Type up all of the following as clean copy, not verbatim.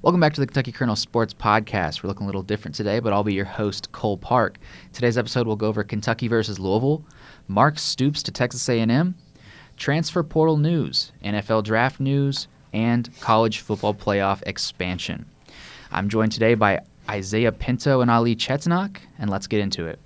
Welcome back to the Kentucky Kernel Sports Podcast. We're looking a little different today, but I'll be your host, Cole Parke. Today's episode will go over Kentucky versus Louisville, Mark Stoops to Texas A&M, transfer portal news, NFL draft news, and college football playoff expansion. I'm joined today by Isaiah Pinto and Cetinok, and let's get into it.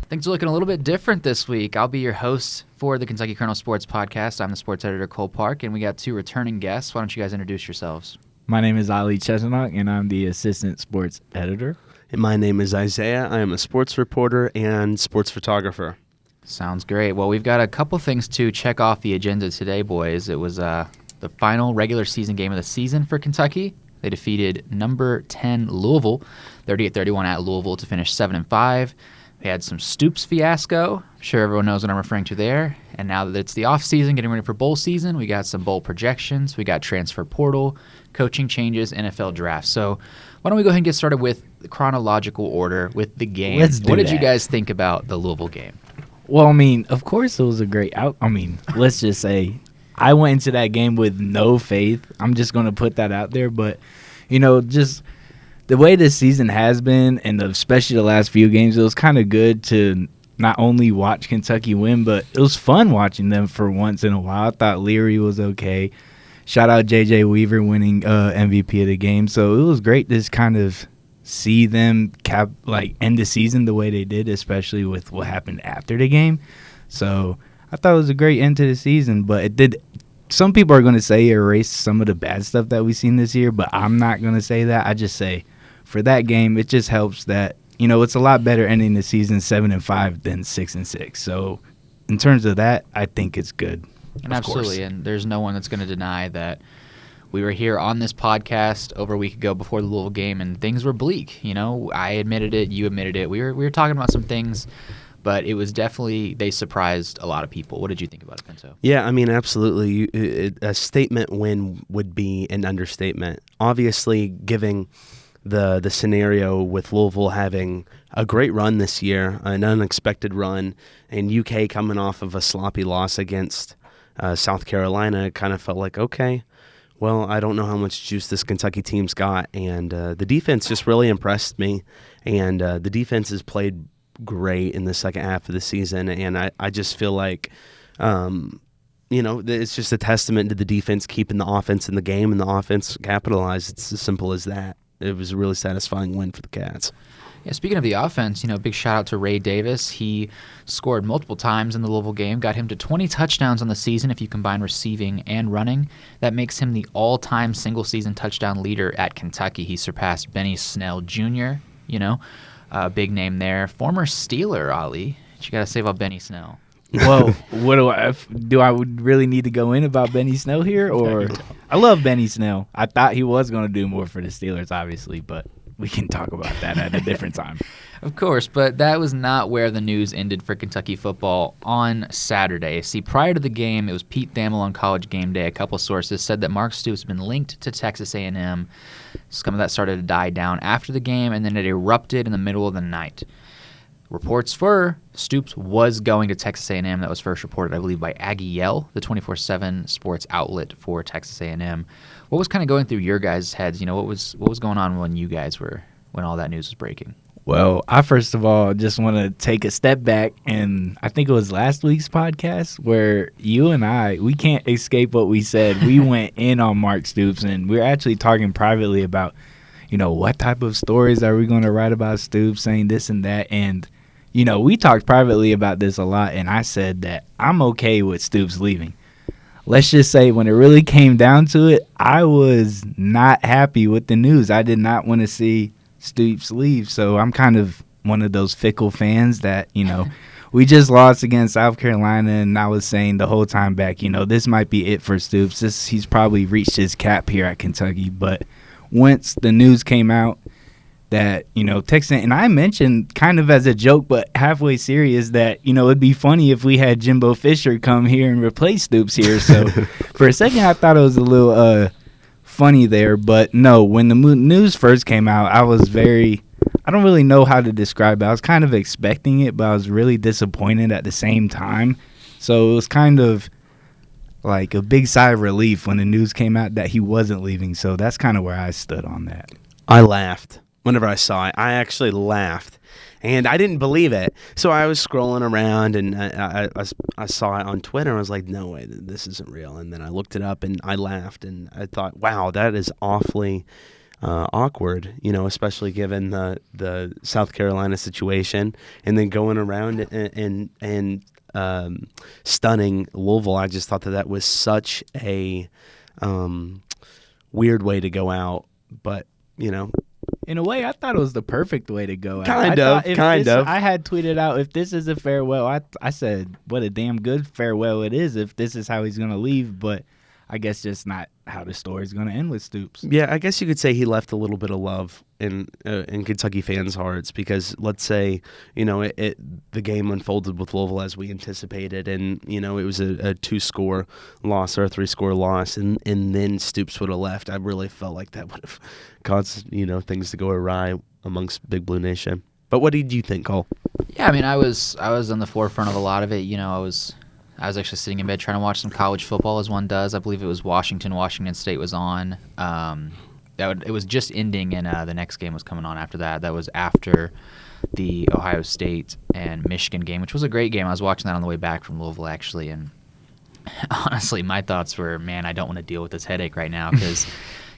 Things are looking a little bit different this week. I'll be your host for the Kentucky Kernel Sports Podcast. I'm the sports editor, Cole Parke, and we got two returning guests. Why don't you guys introduce yourselves? My name is Cetinok, and I'm the assistant sports editor. And my name is Isaiah. I am a sports reporter and sports photographer. Sounds great. Well, we've got a couple things to check off the agenda today, boys. It was the final regular season game of the season for Kentucky. They defeated number 10 Louisville, 38-31 at Louisville to finish 7-5. We had some Stoops fiasco. I'm sure everyone knows what I'm referring to there. And now that it's the offseason, getting ready for bowl season, we got some bowl projections. We got transfer portal, coaching changes, NFL draft. So why don't we go ahead and get started with the chronological order with the game. What did you guys think about the Louisville game? Well, of course it was a great let's just say I went into that game with no faith. I'm just going to put that out there. But, just the way this season has been, and especially the last few games, it was kind of good to not only watch Kentucky win, but it was fun watching them for once in a while. I thought Leary was okay. Shout out J.J. Weaver winning MVP of the game. So it was great to just kind of see them end the season the way they did, especially with what happened after the game. So I thought it was a great end to the season, but it did. Some people are going to say it erased some of the bad stuff that we've seen this year, but I'm not going to say that. I just say for that game, it just helps that, it's a lot better ending the season 7-5 than 6-6. So in terms of that, I think it's good. And absolutely, and there's no one that's going to deny that we were here on this podcast over a week ago before the Louisville game, and things were bleak. I admitted it, you admitted it. We were talking about some things, but it was definitely, they surprised a lot of people. What did you think about it, Pinto? Yeah, absolutely. A statement win would be an understatement. Obviously, giving the scenario with Louisville having a great run this year, an unexpected run, and UK coming off of a sloppy loss against South Carolina, it kind of felt like, okay, well, I don't know how much juice this Kentucky team's got, and the defense just really impressed me, and the defense has played great in the second half of the season, and I just feel like, it's just a testament to the defense keeping the offense in the game, and the offense capitalized. It's as simple as that. It was a really satisfying win for the Cats. Yeah, speaking of the offense, big shout out to Ray Davis. He scored multiple times in the Louisville game, got him to 20 touchdowns on the season if you combine receiving and running. That makes him the all-time single-season touchdown leader at Kentucky. He surpassed Benny Snell Jr., big name there. Former Steeler, Ali. You got to say about Benny Snell. Well, what do I really need to go in about Benny Snell here? Or I love Benny Snell. I thought he was going to do more for the Steelers, obviously, but we can talk about that at a different time. Of course, but that was not where the news ended for Kentucky football on Saturday. See, prior to the game, it was Pete Thamel on College Game Day. A couple sources said that Mark Stoops has been linked to Texas A&M. Some of that started to die down after the game, and then it erupted in the middle of the night. Reports were Stoops was going to Texas A&M. That was first reported, I believe, by Aggie Yell, the 24/7 sports outlet for Texas A&M. What was kind of going through your guys' heads? What was going on when all that news was breaking? Well, I first of all just want to take a step back, and I think it was last week's podcast where you and we can't escape what we said. We went in on Mark Stoops, and we were actually talking privately about, what type of stories are we going to write about Stoops, saying this and that, and we talked privately about this a lot, and I said that I'm okay with Stoops leaving. Let's just say when it really came down to it, I was not happy with the news. I did not want to see Stoops leave, so I'm kind of one of those fickle fans that, we just lost against South Carolina, and I was saying the whole time back, this might be it for Stoops. He's probably reached his cap here at Kentucky, but once the news came out, that, Texas, and I mentioned kind of as a joke, but halfway serious that, it'd be funny if we had Jimbo Fisher come here and replace Stoops here. So for a second, I thought it was a little funny there, but no, when the news first came out, I don't really know how to describe it. I was kind of expecting it, but I was really disappointed at the same time. So it was kind of like a big sigh of relief when the news came out that he wasn't leaving. So that's kind of where I stood on that. I laughed whenever I saw it. I actually laughed, and I didn't believe it. So I was scrolling around, and I saw it on Twitter. And I was like, no way, this isn't real. And then I looked it up, and I laughed, and I thought, wow, that is awfully awkward, especially given the South Carolina situation, and then going around and stunning Louisville. I just thought that was such a weird way to go out, but in a way, I thought it was the perfect way to go out. Kind of. I had tweeted out, if this is a farewell, I said, what a damn good farewell it is if this is how he's going to leave, but I guess just not how the story's going to end with Stoops. Yeah, I guess you could say he left a little bit of love in Kentucky fans' hearts because, let's say, the game unfolded with Louisville as we anticipated, and it was a 2-score loss or a 3-score loss, and then Stoops would have left. I really felt like that would have caused things to go awry amongst Big Blue Nation. But what did you think, Cole? Yeah, I mean, I was on the forefront of a lot of it. I was actually sitting in bed trying to watch some college football, as one does. I believe it was Washington State was on. It was just ending, and the next game was coming on after that. That was after the Ohio State and Michigan game, which was a great game. I was watching that on the way back from Louisville, actually, and honestly, my thoughts were, man, I don't want to deal with this headache right now because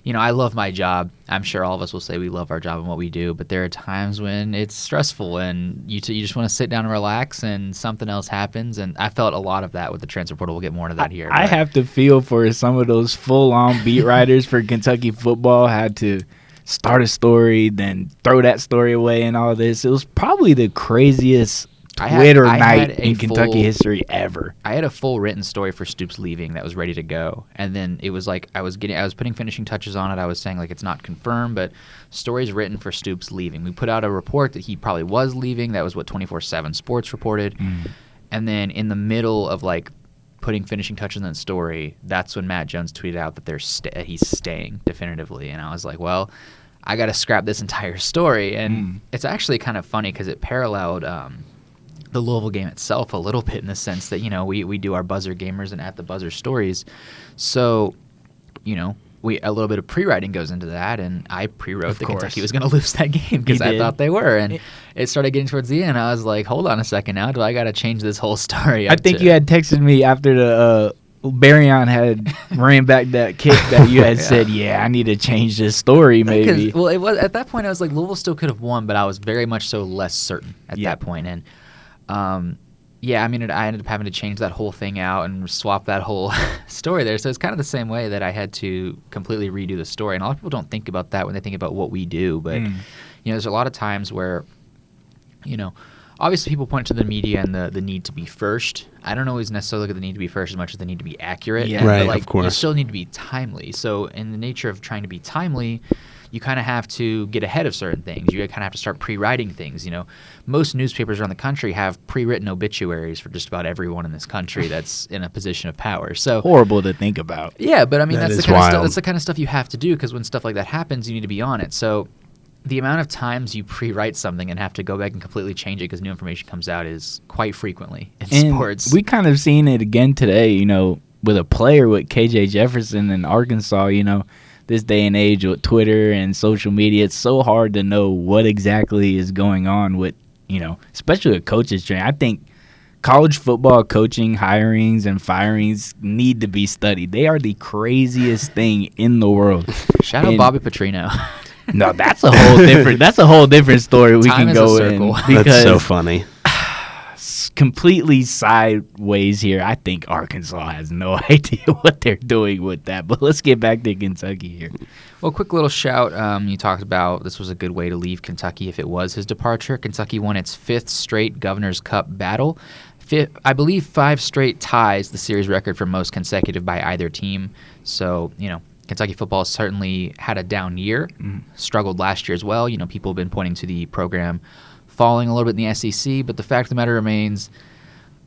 I love my job. I'm sure all of us will say we love our job and what we do, but there are times when it's stressful and you just want to sit down and relax and something else happens, and I felt a lot of that with the transfer portal. We'll get more into that here. I have to feel for some of those full-on beat writers for Kentucky football had to start a story, then throw that story away and all this. It was probably the craziest Twitter night in Kentucky history ever. I had a full written story for Stoops leaving that was ready to go, and then it was like I was putting finishing touches on it. I was saying like it's not confirmed, but stories written for Stoops leaving. We put out a report that he probably was leaving. That was what 24/7 Sports reported, and then in the middle of like putting finishing touches on that story, that's when Matt Jones tweeted out that he's staying definitively, and I was like, well, I got to scrap this entire story, and it's actually kind of funny because it paralleled the Louisville game itself a little bit in the sense that, we do our buzzer gamers and at the buzzer stories. So, a little bit of pre-writing goes into that, and I pre-wrote that Kentucky was going to lose that game because I thought they were. And it started getting towards the end. I was like, hold on a second now. Do I got to change this whole story? I think you had texted me after the Barryon had ran back that kick that you had said, I need to change this story maybe. Well, it was at that point I was like, Louisville still could have won, but I was very much so less certain at that point. And I ended up having to change that whole thing out and swap that whole story there. So it's kind of the same way that I had to completely redo the story. And a lot of people don't think about that when they think about what we do. But, there's a lot of times where, obviously people point to the media and the need to be first. I don't always necessarily look at the need to be first as much as the need to be accurate. Yeah, right, of course. You still need to be timely. So in the nature of trying to be timely, you kind of have to get ahead of certain things. You kind of have to start pre-writing things. Most newspapers around the country have pre-written obituaries for just about everyone in this country that's in a position of power. So horrible to think about. Yeah, but I mean that's the kind of stuff you have to do because when stuff like that happens, you need to be on it. So the amount of times you pre-write something and have to go back and completely change it because new information comes out is quite frequently in sports. We kind of seen it again today. With a player with KJ Jefferson in Arkansas. This day and age with Twitter and social media, it's so hard to know what exactly is going on with, especially with coaches training. I think college football coaching hirings and firings need to be studied. They are the craziest thing in the world. Shout out Bobby Petrino. No, that's a whole different story we can go in. That's so funny. Completely sideways here. I think Arkansas has no idea what they're doing with that. But let's get back to Kentucky here. Well, quick little shout. You talked about this was a good way to leave Kentucky if it was his departure. Kentucky won its 5th straight Governor's Cup battle. I believe 5 straight ties the series record for most consecutive by either team. So, Kentucky football certainly had a down year, struggled last year as well. People have been pointing to the program falling a little bit in the SEC, but the fact of the matter remains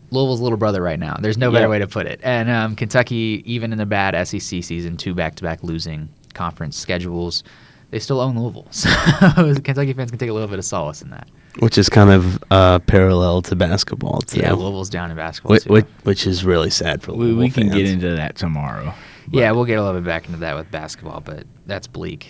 Louisville's little brother right now. There's no better way to put it. And Kentucky, even in the bad SEC season, 2 back-to-back losing conference schedules, they still own Louisville. So Kentucky fans can take a little bit of solace in that. Which is kind of parallel to basketball, too. Yeah, Louisville's down in basketball, too. Which is really sad for Louisville We can fans. get into that tomorrow. Yeah, we'll get a little bit back into that with basketball, but that's bleak.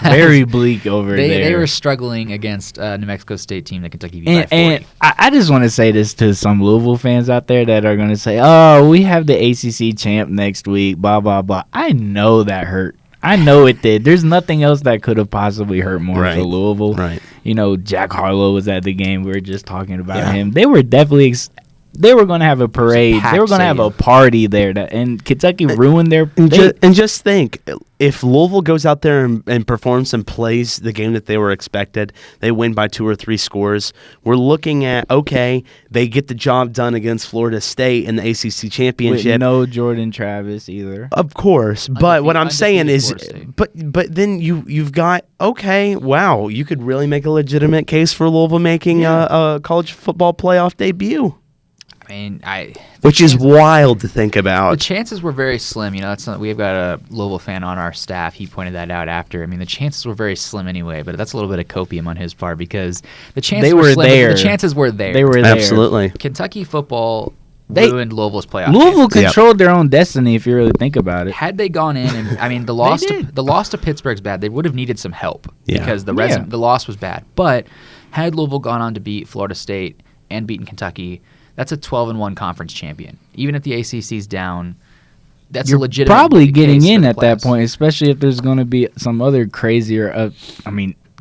Very bleak over there. They were struggling against New Mexico State team that Kentucky beat by 40. And I just want to say this to some Louisville fans out there that are going to say, oh, we have the ACC champ next week, blah, blah, blah. I know that hurt. I know it did. There's nothing else that could have possibly hurt more for Louisville. Right. You know, Jack Harlow was at the game. We were just talking about him. They were definitely they were going to have a parade. They were going to have a party there. And Kentucky ruined their and just think, if Louisville goes out there and performs and plays the game that they were expected, they win by 2 or 3 scores. We're looking at, okay, they get the job done against Florida State in the ACC championship. With no Jordan Travis either. Of course, but what I'm saying is, Florida but then you've got, okay, wow, you could really make a legitimate case for Louisville making a college football playoff debut. I mean, which is wild to think about. The chances were very slim. You know, we've got a Louisville fan on our staff. He pointed that out after. I mean, the chances were very slim anyway, but that's a little bit of copium on his part because the chances were slim. There. The chances were there. They were there. Absolutely. Kentucky football ruined Louisville's playoff. Louisville controlled their own destiny if you really think about it. Had they gone in and I mean the loss to Pittsburgh's bad. They would have needed some help because the loss was bad. But had Louisville gone on to beat Florida State and beaten Kentucky, that's a 12-1 conference champion. Even if the ACC's down, that's a legitimate probably getting case in for at the that playoffs. point, especially if there's going to be some other crazier.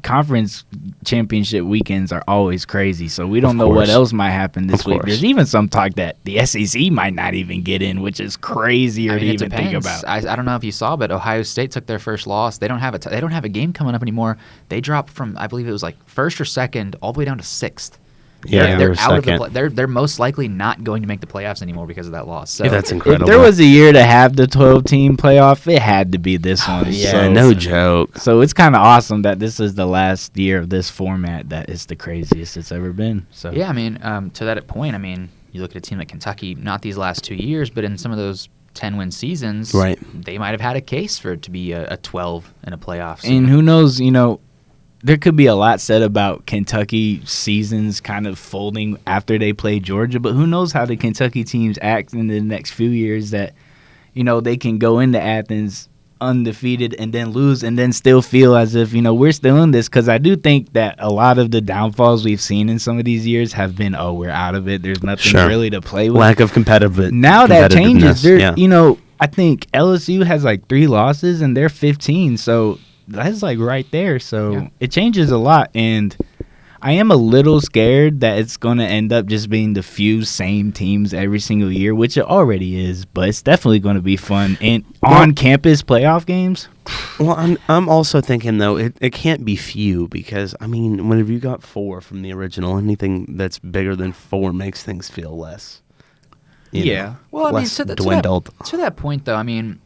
Conference championship weekends are always crazy, so we don't know what else might happen this week. There's even some talk that the SEC might not even get in, which is crazier to even think about. I don't know if you saw, but Ohio State took their first loss. They don't have they don't have a game coming up anymore. They dropped from, I believe it was like first or second, all the way down to 6th. Yeah, they're out of they're most likely not going to make the playoffs anymore because of that loss. So that's incredible. If there was a year to have the 12-team playoff, it had to be this one. No joke. So it's kind of awesome that this is the last year of this format that is the craziest it's ever been. So yeah, I mean, to that point, I mean, you look at a team like Kentucky, not these last 2 years, but in some of those 10-win seasons, they might have had a case for it to be a 12 in a playoff. So. And who knows, there could be a lot said about Kentucky seasons kind of folding after they play Georgia, but who knows how the Kentucky teams act in the next few years that, they can go into Athens undefeated and then lose and then still feel as if, we're still in this. Because I do think that a lot of the downfalls we've seen in some of these years have been, we're out of it. There's nothing really to play with. Lack of competitiveness. Now that changes. I think LSU has like 3 losses and they're 15, so that's like right there. So it changes a lot, and I am a little scared that it's going to end up just being the few same teams every single year, which it already is, but it's definitely going to be fun. And on-campus playoff games? Well, I'm also thinking, though, it can't be few because, I mean, whenever you got 4 from the original, anything that's bigger than 4 makes things feel less. Well, I mean, to that point, though, I mean,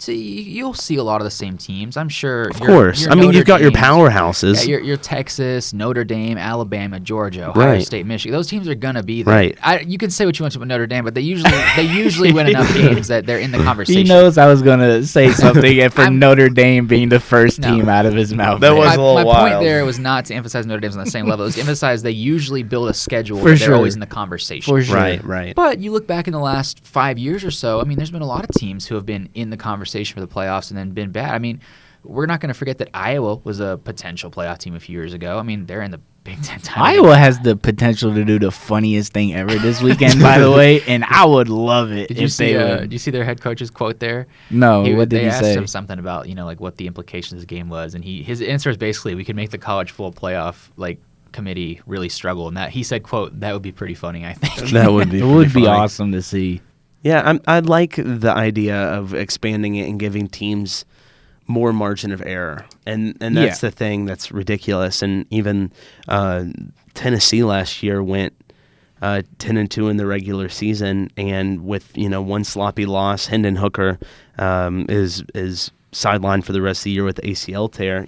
you'll see a lot of the same teams, I'm sure. Of course. I mean, you've got your powerhouses. Yeah, your Texas, Notre Dame, Alabama, Georgia, Ohio State, Michigan. Those teams are going to be there. Right. You can say what you want about Notre Dame, but they usually win enough games that they're in the conversation. He knows I was going to say something and for Notre Dame being the first team out of his mouth. That was a little my wild. point there was not to emphasize Notre Dame's on the same level. It was to emphasize they usually build a schedule where they're always in the conversation. For sure. Right. But you look back in the last 5 years or so, I mean, there's been a lot of teams who have been in the conversation for the playoffs and then been bad. I mean, we're not going to forget that Iowa was a potential playoff team a few years ago. I mean, they're in the Big Ten title. Iowa has the potential to do the funniest thing ever this weekend, by the way, and I would love it. Did you see their head coach's quote there? No, what did he say? They asked him something about, like what the implications of this game was, and his answer is basically, we could make the college football playoff committee really struggle, and that he said, quote, that would be pretty funny, I think. That would be it would be awesome to see. Yeah, I like the idea of expanding it and giving teams more margin of error, and that's the thing that's ridiculous. And even Tennessee last year went 10-2 in the regular season, and with one sloppy loss, Hendon Hooker is sidelined for the rest of the year with the ACL tear.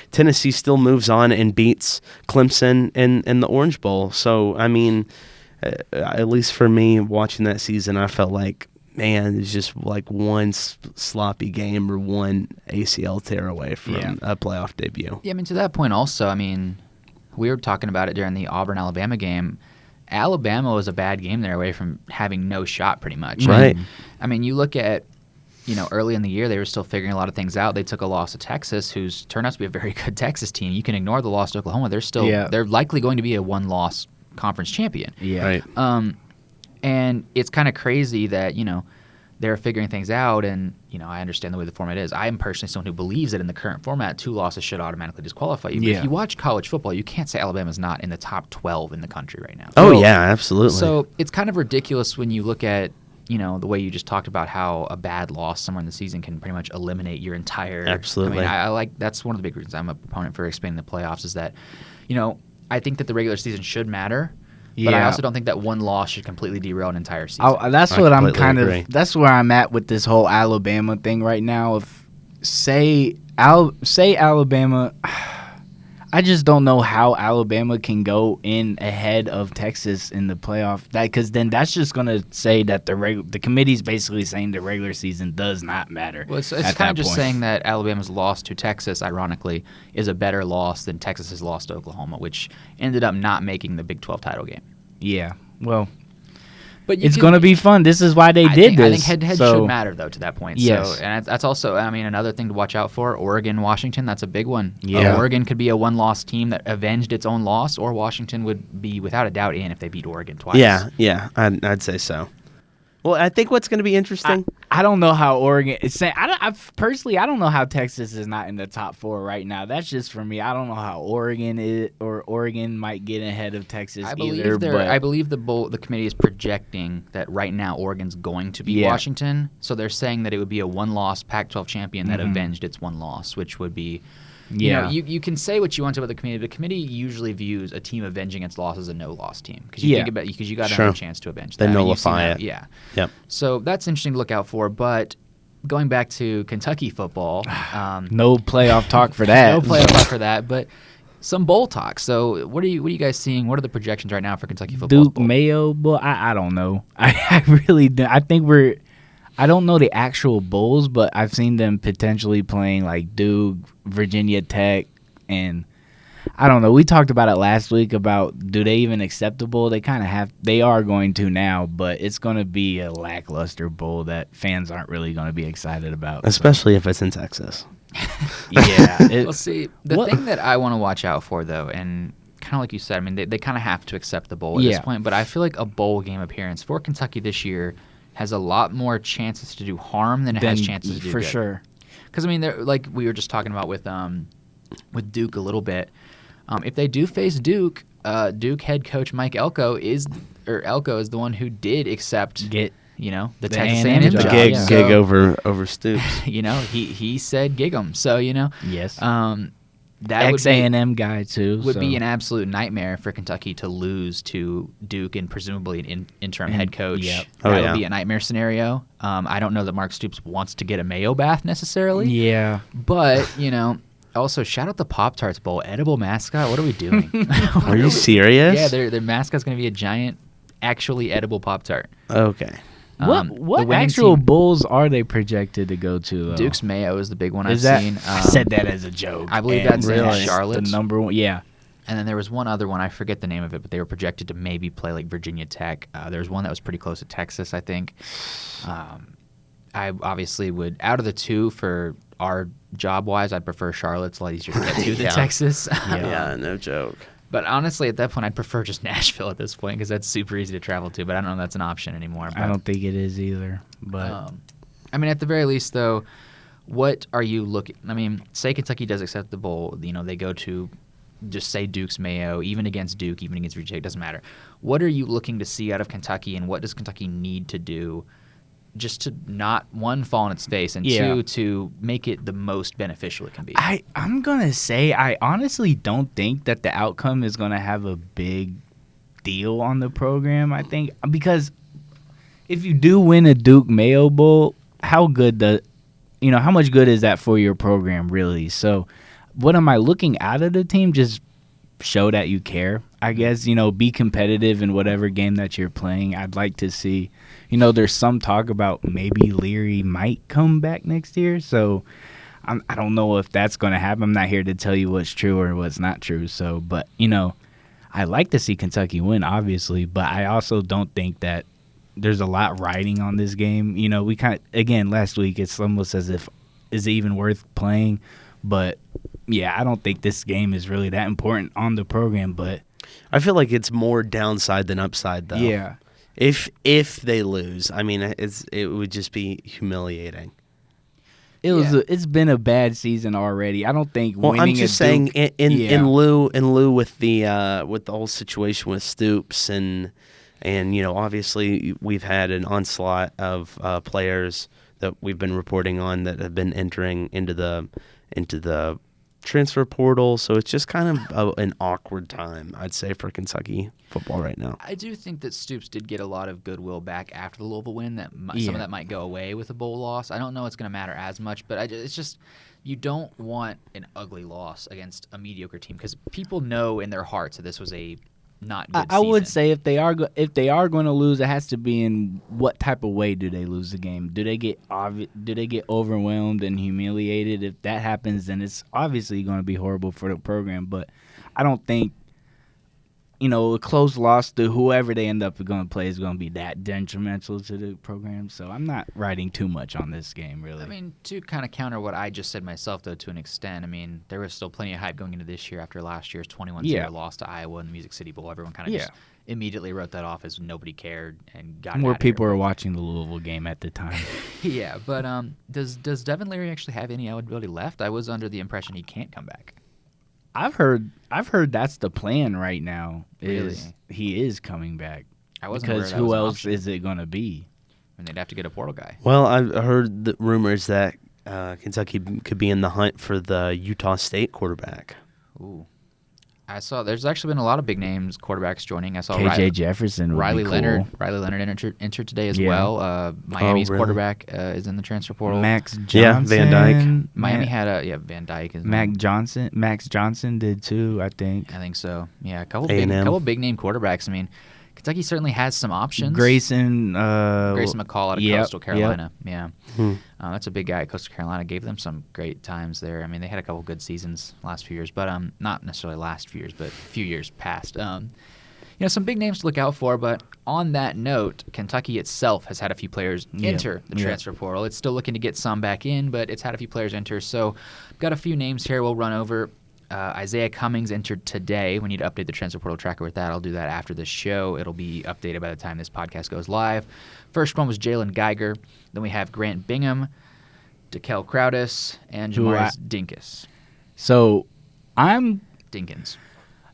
Tennessee still moves on and beats Clemson in the Orange Bowl. So I mean, at least for me watching that season, I felt like, man, it's just like one sloppy game or one ACL tear away from a playoff debut. Yeah, I mean, to that point also, I mean, we were talking about it during the Auburn-Alabama game. Alabama was a bad game there away from having no shot pretty much. Right. I mean, you look at, early in the year, they were still figuring a lot of things out. They took a loss to Texas, who's turned out to be a very good Texas team. You can ignore the loss to Oklahoma. They're likely going to be a one-loss conference champion. Yeah. Right. And it's kind of crazy that, they're figuring things out, and, I understand the way the format is. I am personally someone who believes that in the current format, 2 losses should automatically disqualify you. But if you watch college football, you can't say Alabama's not in the top 12 in the country right now. Oh, yeah, absolutely. So it's kind of ridiculous when you look at, the way you just talked about how a bad loss somewhere in the season can pretty much eliminate your entire. Absolutely. I mean, that's one of the big reasons I'm a proponent for expanding the playoffs is that, I think that the regular season should matter. But I also don't think that one loss should completely derail an entire season. That's what I'm kind agree. of. That's where I'm at with this whole Alabama thing right now. If say Alabama, I just don't know how Alabama can go in ahead of Texas in the playoff. Because then that's just gonna say that the committee's basically saying the regular season does not matter. Well, it's kind of just saying that Alabama's loss to Texas, ironically, is a better loss than Texas's loss to Oklahoma, which ended up not making the Big 12 title game. Yeah, well, but it's going to be fun. This is why they did this. I think head-to-head should matter, though, to that point. Yes. So, and that's also, another thing to watch out for. Oregon, Washington, that's a big one. Yeah. Oregon could be a one-loss team that avenged its own loss, or Washington would be, without a doubt, in if they beat Oregon twice. Yeah, I'd say so. Well, I think what's going to be interesting. I don't know how Oregon is saying. I don't know how Texas is not in the top 4 right now. That's just for me. I don't know how Oregon is, or Oregon might get ahead of Texas I either. believe the committee is projecting that right now Oregon's going to beat Washington. So they're saying that it would be a one-loss Pac-12 champion that avenged its one loss, which would be. You can say what you want to about the committee. The committee usually views a team avenging its loss as a no-loss team because you got another chance to avenge that. They nullify it. Yeah. Yep. So that's interesting to look out for. But going back to Kentucky football, no playoff talk for that. No playoff talk for that. But some bowl talk. So what are you guys seeing? What are the projections right now for Kentucky football? Duke Mayo bowl. I don't know. I really do. I think I don't know the actual bowls, but I've seen them potentially playing like Duke, Virginia Tech, and I don't know. We talked about it last week about do they even accept the bowl? They kind of have. They are going to now, but it's going to be a lackluster bowl that fans aren't really going to be excited about. Especially if it's in Texas. Yeah. Well, see, the thing that I want to watch out for, though, and kind of like you said, I mean, they kind of have to accept the bowl at this point, but I feel like a bowl game appearance for Kentucky this year has a lot more chances to do harm than it has chances to do for good. Sure. Because, I mean, like we were just talking about with Duke a little bit, if they do face Duke, Duke head coach Mike Elko is the one who did accept the Texas A&M job. The gig over Stoops. He said gig 'em. So, Yes. That ex-A&M guy, too. Would be an absolute nightmare for Kentucky to lose to Duke and presumably an interim head coach. Yep. That would be a nightmare scenario. I don't know that Mark Stoops wants to get a mayo bath necessarily. Yeah. But, also shout out the Pop-Tarts Bowl. Edible mascot, what are we doing? Are you serious? Yeah, their mascot's going to be a giant, actually edible Pop-Tart. Okay. What actual bowls are they projected to go to, though? Duke's Mayo is the big one I've seen. I said that as a joke. I believe that's in Charlotte. The number one, yeah. And then there was one other one. I forget the name of it, but they were projected to maybe play like Virginia Tech. There was one that was pretty close to Texas, I think. I obviously would, out of the two for our job-wise, I'd prefer Charlotte. It's a lot easier to get to than Texas. Yeah, no joke. But honestly, at that point, I'd prefer just Nashville at this point because that's super easy to travel to. But I don't know if that's an option anymore. But, I don't think it is either. But I mean, at the very least, though, what are you looking? I mean, say Kentucky does accept the bowl. They go to just say Duke's Mayo, even against Duke, even against Virginia, it doesn't matter. What are you looking to see out of Kentucky, and what does Kentucky need to do just to not, one, fall on its face, and two, to make it the most beneficial it can be? I'm going to say I honestly don't think that the outcome is going to have a big deal on the program, I think. Because if you do win a Duke Mayo Bowl, how much good is that for your program, really? So what am I looking out of the team? Just show that you care, I guess. Be competitive in whatever game that you're playing. I'd like to see, there's some talk about maybe Leary might come back next year. So I don't know if that's going to happen. I'm not here to tell you what's true or what's not true. So, but, I like to see Kentucky win, obviously, but I also don't think that there's a lot riding on this game. We again, last week, it's almost as if, is it even worth playing? But, yeah, I don't think this game is really that important on the program. But I feel like it's more downside than upside, though. Yeah. If they lose, I mean, it would just be humiliating. It's been a bad season already. I don't think. Well, winning I'm just saying in lieu with the whole situation with Stoops and obviously we've had an onslaught of players that we've been reporting on that have been entering into the transfer portal. So it's just kind of an awkward time, I'd say, for Kentucky football right now. I do think that Stoops did get a lot of goodwill back after the Louisville win. Some of that might go away with a bowl loss. I don't know it's going to matter as much, but it's just you don't want an ugly loss against a mediocre team because people know in their hearts that this was a not good season. I would say if they are going to lose, it has to be in what type of way do they lose the game? Do they get overwhelmed and humiliated? If that happens, then it's obviously going to be horrible for the program. But I don't think a close loss to whoever they end up going to play is going to be that detrimental to the program. So I'm not writing too much on this game, really. I mean, to kind of counter what I just said myself, though, to an extent, I mean, there was still plenty of hype going into this year after last year's 21-0 loss to Iowa in the Music City Bowl. Everyone kind of just immediately wrote that off as nobody cared and got more people were watching the Louisville game at the time. Yeah, but does Devin Leary actually have any eligibility left? I was under the impression he can't come back. I've heard that's the plan right now. Really? He is coming back. I wasn't because aware that who was an else option. is it going to be? And they'd have to get a portal guy. Well, I've heard the rumors that Kentucky could be in the hunt for the Utah State quarterback. Ooh. I saw there's actually been a lot of big names quarterbacks joining. I saw KJ Jefferson would Riley be cool. Leonard. Riley Leonard entered today as well. Miami's really? quarterback is in the transfer portal. Max Johnson. Yeah, Van Dyke. Miami had Van Dyke. Max Johnson did too, I think. I think so. Yeah, a couple big name quarterbacks. I mean, Kentucky certainly has some options. Grayson McCall out of Coastal Carolina. Yep. Yeah. That's a big guy at Coastal Carolina. Gave them some great times there. I mean, they had a couple good seasons last few years, but not necessarily last few years, but a few years past. Some big names to look out for, but on that note, Kentucky itself has had a few players enter the transfer portal. It's still looking to get some back in, but it's had a few players enter. So got a few names here we'll run over. Isaiah Cummings entered today. We need to update the transfer portal tracker with that. I'll do that after the show. It'll be updated by the time this podcast goes live. First one was Jalen Geiger. Then we have Grant Bingham, DeKel Crowdis, and Jamaris Dinkins. So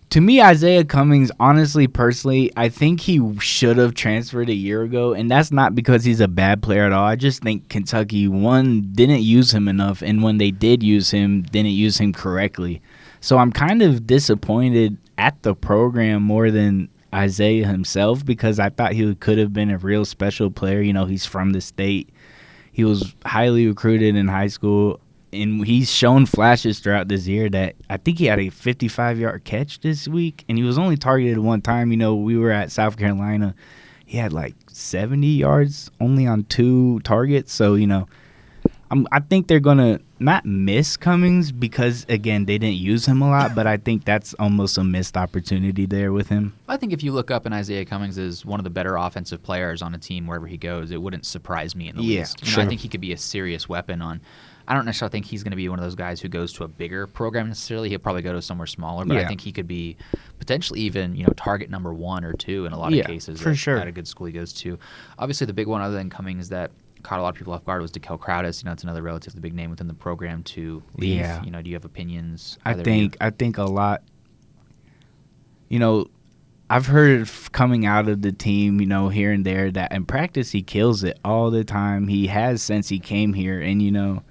to me, Isaiah Cummings, honestly, personally, I think he should have transferred a year ago, and that's not because he's a bad player at all. I just think Kentucky, didn't use him enough, and when they did use him, didn't use him correctly. So I'm kind of disappointed at the program more than Isaiah himself because I thought he could have been a real special player. He's from the state. He was highly recruited in high school, and he's shown flashes throughout this year that I think he had a 55-yard catch this week, and he was only targeted one time. We were at South Carolina. He had like 70 yards only on 2 targets. So, I think they're going to not miss Cummings because, again, they didn't use him a lot, but I think that's almost a missed opportunity there with him. I think if you look up and Isaiah Cummings is one of the better offensive players on a team wherever he goes, it wouldn't surprise me in the least. Sure. I think he could be a serious weapon on – I don't necessarily think he's going to be one of those guys who goes to a bigger program necessarily. He'll probably go to somewhere smaller, but I think he could be potentially even target number 1 or 2 in a lot of cases for sure. At a good school he goes to. Obviously, the big one other than Cummings that caught a lot of people off guard was DeKel Crowdis. It's another relatively big name within the program to leave. Yeah. Do you have opinions? I think a lot. I've heard coming out of the team, here and there, that in practice he kills it all the time. He has since he came here, and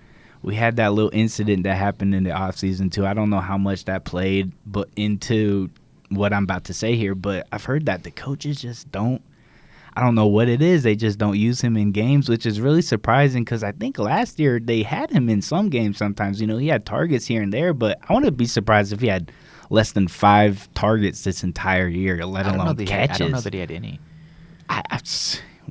we had that little incident that happened in the offseason too. I don't know how much that played but into what I'm about to say here, but I've heard that the coaches just don't. I don't know what it is. They just don't use him in games, which is really surprising because I think last year they had him in some games sometimes. He had targets here and there, but I wouldn't be surprised if he had less than 5 targets this entire year, let alone catches. I don't know that he had any.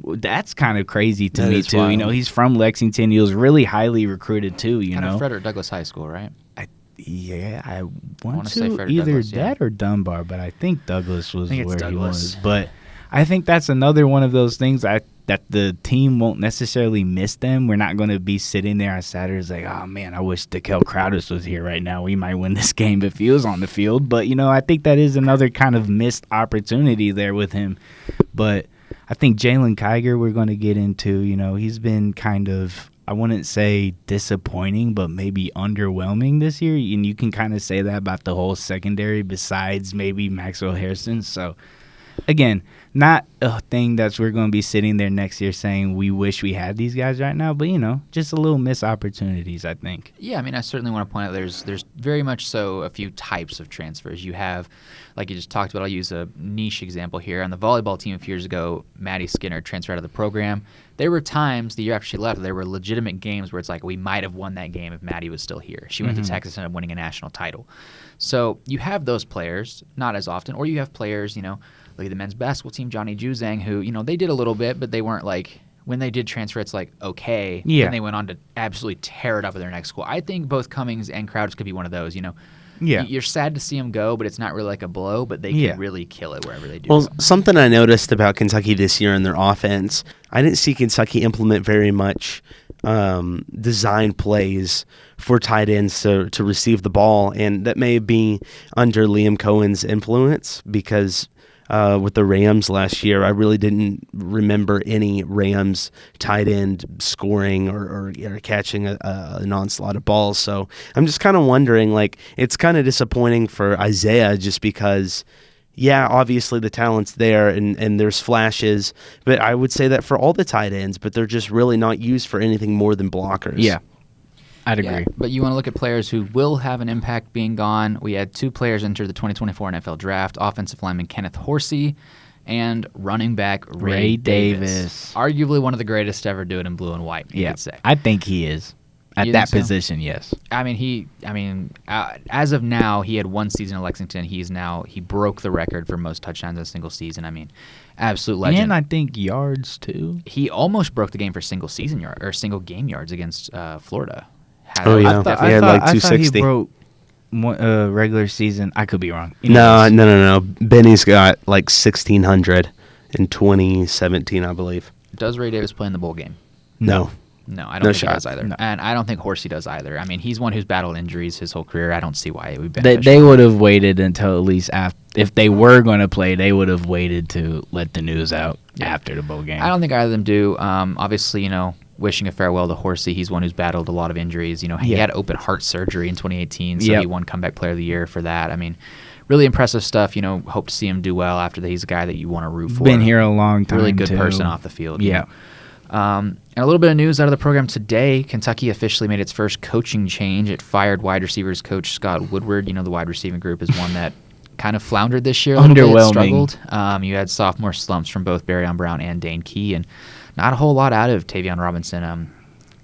That's kind of crazy to me, too. Wild. You know, he's from Lexington. He was really highly recruited, too, you Out of know. Frederick Douglass High School, right? I wanna want say to Frederick either Douglass, yeah. that or Dunbar, but I think Douglas was think it's where he Douglas. was. But I think that's another one of those things that the team won't necessarily miss them. We're not going to be sitting there on Saturdays like, oh, man, I wish DeKel Crowders was here right now. We might win this game if he was on the field. But, you know, I think that is another kind of missed opportunity there with him. But I think Jalen Kiger we're going to get into, you know, he's been kind of, I wouldn't say disappointing, but maybe underwhelming this year. And you can kind of say that about the whole secondary besides maybe Maxwell Harrison. So, again, not a thing that's we're going to be sitting there next year saying we wish we had these guys right now, but, you know, just a little missed opportunities, I think. Yeah, I mean, I certainly want to point out there's very much so a few types of transfers. You have, like you just talked about, I'll use a niche example here. On the volleyball team a few years ago, Maddie Skinner transferred out of the program. There were times the year after she left, there were legitimate games where it's like we might have won that game if Maddie was still here. She went to Texas and ended up winning a national title. So you have those players, not as often, or you have players, you know, look at the men's basketball team, Johnny Juzang, who, you know, they did a little bit, but they weren't like, when they did transfer, it's like, okay. Yeah. And they went on to absolutely tear it up at their next school. I think both Cummings and Crowders could be one of those, you know. Yeah. You're sad to see them go, but it's not really like a blow, but they can really kill it wherever they do. Well, something I noticed about Kentucky this year in their offense, I didn't see Kentucky implement very much design plays for tight ends to receive the ball, and that may be under Liam Cohen's influence because with the Rams last year, I really didn't remember any Rams tight end scoring or catching an onslaught of balls. So I'm just kind of wondering, like, it's kind of disappointing for Isaiah just because, yeah, obviously the talent's there and there's flashes, but I would say that for all the tight ends, but they're just really not used for anything more than blockers. Yeah. I'd agree. Yeah, but you want to look at players who will have an impact being gone. We had 2 players enter the 2024 NFL Draft, offensive lineman Kenneth Horsey and running back Ray Davis. Arguably one of the greatest to ever do it in blue and white, you could say. I think he is. At that position, yes. I mean, as of now, he had 1 season in Lexington. He broke the record for most touchdowns in a single season. I mean, absolute legend. And I think yards, too. He almost broke the game for single game yards against Florida. Oh, yeah. He had like 260. I thought he broke regular season. I could be wrong. No. Benny's got like 1,600 in 2017, I believe. Does Ray Davis play in the bowl game? No. No, I don't think shot. he does either. No. And I don't think Horsey does either. I mean, he's one who's battled injuries his whole career. I don't see why it would be beneficial. They would have waited until at least after. If they were going to play, they would have waited to let the news out after the bowl game. I don't think either of them do. Obviously, you know, wishing a farewell to Horsey. He's one who's battled a lot of injuries. You know, he had open heart surgery in 2018, so he won Comeback Player of the Year for that. I mean, really impressive stuff. You know, hope to see him do well after that. He's a guy that you want to root for. Been here a long time, really good too. person off the field. Yeah. And a little bit of news out of the program today. Kentucky officially made its first coaching change. It fired wide receivers coach Scott Woodward. You know, the wide receiving group is one that kind of floundered this year a little bit, struggled. You had sophomore slumps from both Barryon Brown and Dane Key, and not a whole lot out of Tavion Robinson.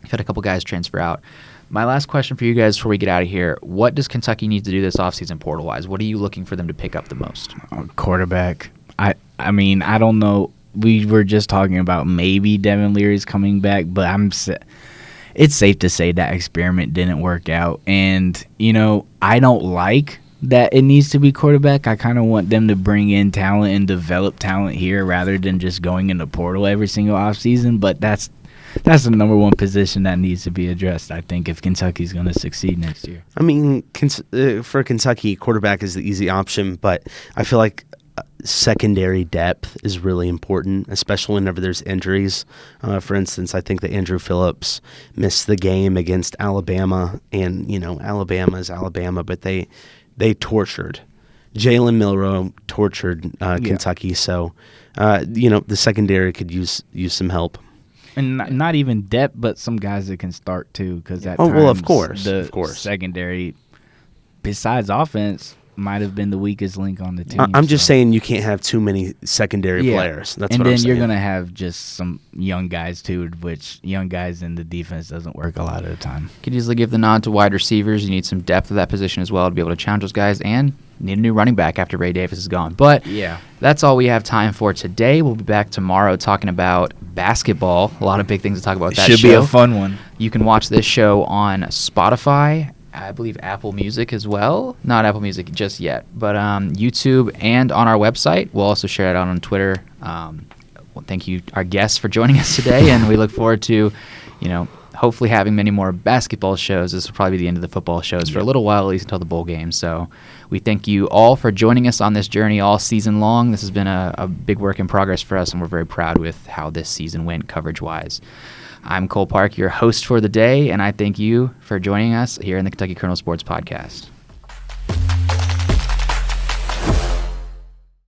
You've had a couple guys transfer out. My last question for you guys before we get out of here, what does Kentucky need to do this offseason portal-wise? What are you looking for them to pick up the most? Quarterback. I mean, I don't know. We were just talking about maybe Devin Leary's coming back, but it's safe to say that experiment didn't work out. And, you know, I don't like that it needs to be quarterback. I kind of want them to bring in talent and develop talent here rather than just going in the portal every single offseason. But that's the number one position that needs to be addressed, I think, if Kentucky's going to succeed next year. I mean, for Kentucky, quarterback is the easy option, but I feel like secondary depth is really important, especially whenever there's injuries. For instance, I think that Andrew Phillips missed the game against Alabama, and, you know, Alabama is Alabama, but they tortured. Jalen Milroe tortured Kentucky, so, you know, the secondary could use some help. And not even depth, but some guys that can start too, because of course, secondary, besides offense, might have been the weakest link on the team. I'm just saying you can't have too many secondary players. That's and what I'm then saying. you're going to have just some young guys, too, which young guys in the defense doesn't work a lot of the time. Could easily give the nod to wide receivers. You need some depth at that position as well to be able to challenge those guys, and need a new running back after Ray Davis is gone. But that's all we have time for today. We'll be back tomorrow talking about basketball. A lot of big things to talk about that Should show. be a fun one. You can watch this show on Spotify, I believe Apple Music as well. Not Apple Music just yet, but YouTube and on our website. We'll also share it out on Twitter. Thank you, our guests, for joining us today, and we look forward to, hopefully having many more basketball shows. This will probably be the end of the football shows for a little while, at least until the bowl game. So we thank you all for joining us on this journey all season long. This has been a big work in progress for us, and we're very proud with how this season went coverage-wise. I'm Cole Parke, your host for the day, and I thank you for joining us here in the Kentucky Kernel Sports Podcast.